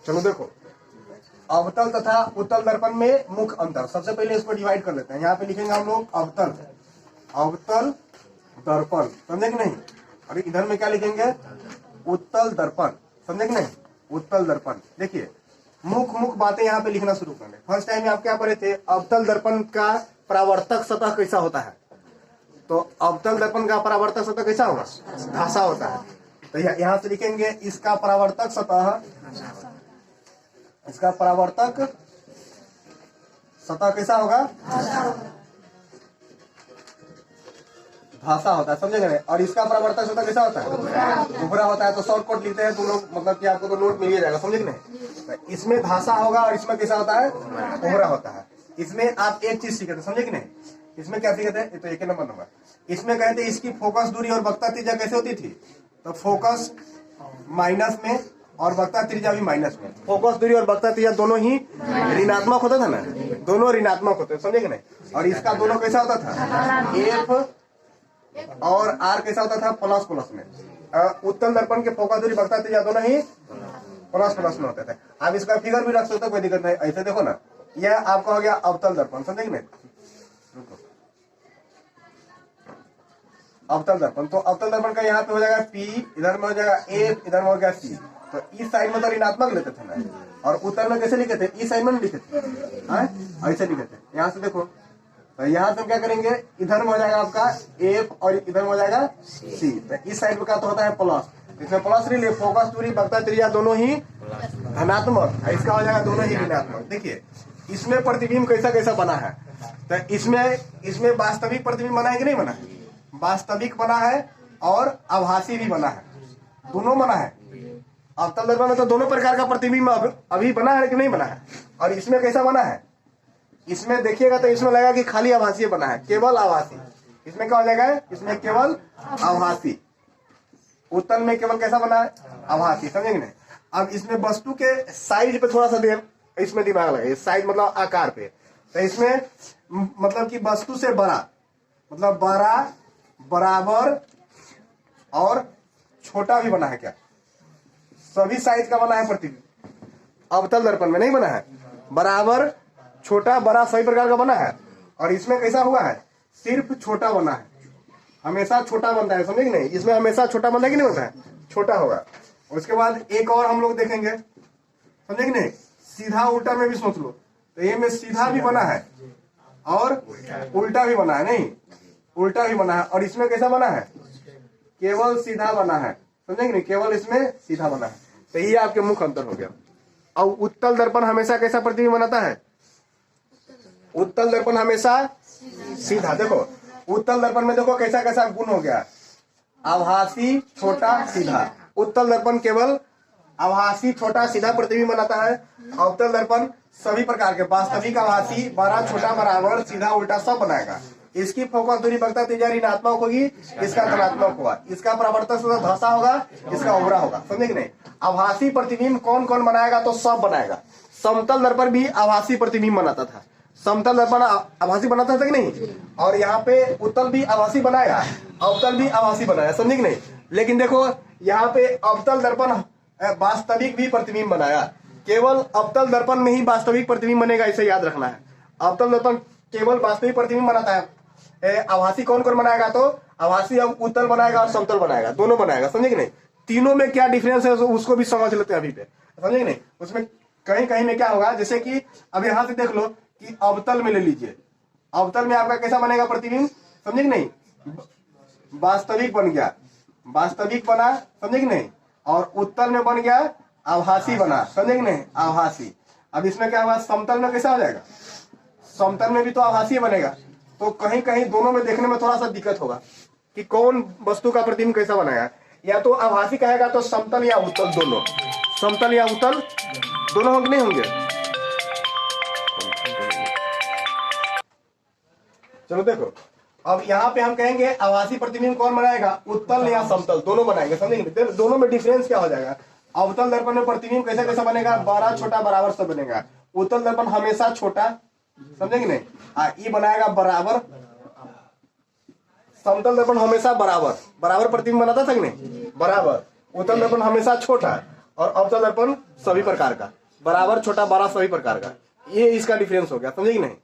चलो देखो, अवतल तथा उत्तल दर्पण में मुख्य अंतर। सबसे पहले इसको डिवाइड कर लेते हैं। यहाँ पे लिखेंगे हम लोग अवतल, अवतल दर्पण, समझे कि नहीं। और इधर में क्या लिखेंगे, उत्तल दर्पण, समझे कि नहीं, उत्तल दर्पण। देखिए मुख्य बातें यहाँ पे लिखना शुरू कर ले। फर्स्ट टाइम आप क्या पढ़े थे, अवतल दर्पण का परावर्तक सतह कैसा होता है। तो अवतल दर्पण का परावर्तक सतह कैसा होगा, धासा होता है। तो यहाँ से लिखेंगे इसका परावर्तक सतह, इसका परावर्तक सतह कैसा होगा, धासा होता है, समझेंगे नहीं। और इसका परावर्तक सतह कैसा होता है, उभरा होता है। तो शॉर्ट कट लिखते हैं तुम लोग, मतलब कि आपको तो नोट मिल ही जाएगा, समझे कि नहीं। तो इसमें धासा होगा और इसमें कैसा होता है, उभरा होता है। इसमें आप एक चीज सीखे थे, समझे कि नहीं। इसमें क्या सीखे थे, ये तो एक ही नंबर होगा। इसमें कहते हैं इसकी फोकस दूरी और वक्ता त्रिज्या कैसे होती थी। तो फोकस माइनस में और वक्ता त्रिज्या भी माइनस में। फोकस दूरी और वक्ता त्रिज्या दोनों ही ऋणात्मक होता था ना, दोनों ऋणात्मक होते, समझे कि नहीं। और इसका दोनों कैसा होता था, एफ और आर कैसा होता था, प्लस प्लस में। उत्तल दर्पण के फोकस दूरी वक्ता त्रिज्या दोनों ही प्लस प्लस में होते थे। आप इसका फिगर भी रख सकते हो, कोई दिक्कत नहीं। ऐसे देखो ना, यह आपका हो गया अवतल दर्पण, समझे कि नहीं। अवतल दर्पण, तो अवतल दर्पण का यहाँ पे हो जाएगा P, इधर में हो जाएगा F, इधर में हो गया C। तो इस साइड में तो ऋणात्मक लेते थे ना, और उत्तर में कैसे लिखे थे, इस साइड में लिखे थे, ऐसे लिखे थे। यहाँ से देखो, तो यहाँ से हम क्या करेंगे, इधर में हो जाएगा आपका F और इधर में हो जाएगा C। तो इस साइड में क्या तो होता है प्लस, इसमें प्लस नहीं ले, फोकस दूरी वक्ता त्रिज्या दोनों ही धनात्मक, इसका हो जाएगा दोनों ही ऋणात्मक। देखिए इसमें प्रतिबिंब कैसा कैसा बना है। तो इसमें वास्तविक प्रतिबिंब बना है कि नहीं बना है, वास्तविक बना है और आभासी भी बना है, दोनों बना है। अवतल दर्पण में तो दोनों प्रकार का प्रतिबिंब अभी बना है कि नहीं बना है। और इसमें कैसा बना है, इसमें देखिएगा तो इसमें लगेगा कि खाली आभासी बना है, केवल आभासी। इसमें क्या हो जाएगा, इसमें केवल आभासी। उत्तल में केवल कैसा बना है, आभासी, समझेंगे नहीं। अब इसमें वस्तु के साइज पे थोड़ा सा इसमें दिमाग लगे, साइज मतलब आकार पे। तो इसमें मतलब कि वस्तु से बड़ा, मतलब बड़ा, बराबर और छोटा भी बना है। क्या सभी साइज का बना है प्रतिबिंब, अवतल दर्पण में नहीं बना है। बराबर, छोटा, बड़ा सभी प्रकार का बना है। और इसमें कैसा हुआ है, सिर्फ छोटा बना है, हमेशा छोटा बनता है, समझे कि नहीं। इसमें हमेशा छोटा बनता है कि नहीं बनता है, छोटा होगा। उसके बाद एक और हम लोग देखेंगे, समझे कि नहीं। सीधा उल्टा में भी सोच लो, तो ये में सीधा भी बना है और उल्टा भी बना है, नहीं उल्टा भी बना है। और इसमें कैसा बना है, केवल सीधा बना है, समझे कि नहीं, केवल इसमें सीधा बना है। तो ये आपके मुख्य अंतर हो गया। और उत्तल दर्पण हमेशा कैसा प्रतिबिंब बनाता है, उत्तल दर्पण हमेशा सीधा। देखो उत्तल दर्पण में देखो कैसा कैसा गुण हो गया, आभासी, छोटा, सीधा। उत्तल दर्पण केवल आभासी, छोटा, सीधा प्रतिबिंब बनाता है। अवतल दर्पण सभी प्रकार के वास्तविक, आभासी, बड़ा, छोटा, बराबर, सीधा, उल्टा सब बनाएगा। इसकी फोकस दूरी वक्ता त्रिज्या ऋणात्मक होगी, इसका धनात्मक होगा। इसका परावर्तक सतह धासा होगा, इसका उभरा होगा, समझे कि नहीं। आभासी प्रतिबिंब कौन कौन बनाएगा, तो सब बनाएगा। समतल दर्पण भी आभासी प्रतिबिंब बनाता था, समतल दर्पण आभासी बनाता था कि नहीं। और यहाँ पे उत्तल भी आभासी बनाएगा, अवतल भी आभासी बनाया, समझे कि नहीं। लेकिन देखो यहाँ पे अवतल दर्पण वास्तविक भी प्रतिबिंब बनाया, केवल अवतल दर्पण में ही वास्तविक प्रतिबिंब बनेगा, इसे याद रखना है। अवतल दर्पण केवल वास्तविक प्रतिबिंब बनाता है। आभासी कौन कौन बनाएगा, तो आभासी अब उत्तल बनाएगा और समतल बनाएगा, दोनों बनाएगा, समझे कि नहीं। तीनों में क्या डिफरेंस है उसको भी समझ लेते हैं अभी पे, समझे कि नहीं। उसमें कहीं कहीं में क्या होगा, जैसे कि अब यहाँ से देख लो कि अवतल में ले लीजिए, अवतल में आपका कैसा बनेगा प्रतिबिंब, समझे कि नहीं, वास्तविक बन गया, वास्तविक बना, समझे कि नहीं। और उत्तल में बन गया आभासी बना, समझे कि नहीं, आभासी। अब इसमें क्या होगा, समतल में कैसा हो जाएगा, समतल में भी तो आभासी बनेगा। तो कहीं कहीं दोनों में देखने में थोड़ा सा दिक्कत होगा कि कौन वस्तु का प्रतिबिंब कैसा बनाएगा। या तो आभासी कहेगा तो समतल या उत्तल, दोनों समतल या उत्तल दोनों होंगे, नहीं होंगे। चलो देखो, अब यहाँ पे हम कहेंगे आभासी प्रतिबिंब कौन बनाएगा, उत्तल या समतल, दोनों बनाएंगे, समझेंगे। दोनों में डिफरेंस क्या हो जाएगा। अवतल दर्पण में प्रतिबिंब कैसा कैसा बनेगा, बड़ा, छोटा, बराबर सब बनेगा। उत्तल दर्पण हमेशा छोटा, समझेंगे नहीं, ये बनाएगा बराबर। समतल दर्पण हमेशा बराबर, बराबर प्रतिबिंब बनाता था कि नहीं, बराबर। उत्तल दर्पण हमेशा छोटा और अवतल दर्पण सभी प्रकार का, बराबर छोटा बड़ा सभी प्रकार का, ये इसका डिफरेंस हो गया, समझे कि नहीं।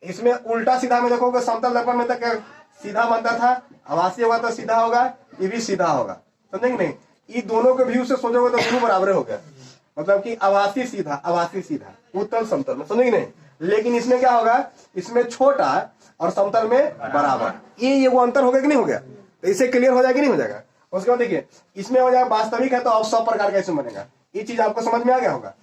इसमें उल्टा सीधा में देखोगे, समतल दर्पण में तक सीधा बनता था, आभासी होगा तो सीधा होगा, ये भी सीधा होगा, समझे कि नहीं। ये दोनों के व्यू से सोचोगे तो दोनों बराबर हो गया, मतलब कि आभासी सीधा उत्तल समतल में, समझे कि नहीं। लेकिन इसमें क्या होगा, इसमें छोटा और समतल में बराबर, ये वो अंतर हो गया कि नहीं हो गया। तो इससे क्लियर हो जाएगा कि नहीं हो जाएगा। उसके बाद देखिए इसमें हो जाएगा वास्तविक है तो अब सब प्रकार का इसमें बनेगा, ये चीज आपको समझ में आ गया होगा।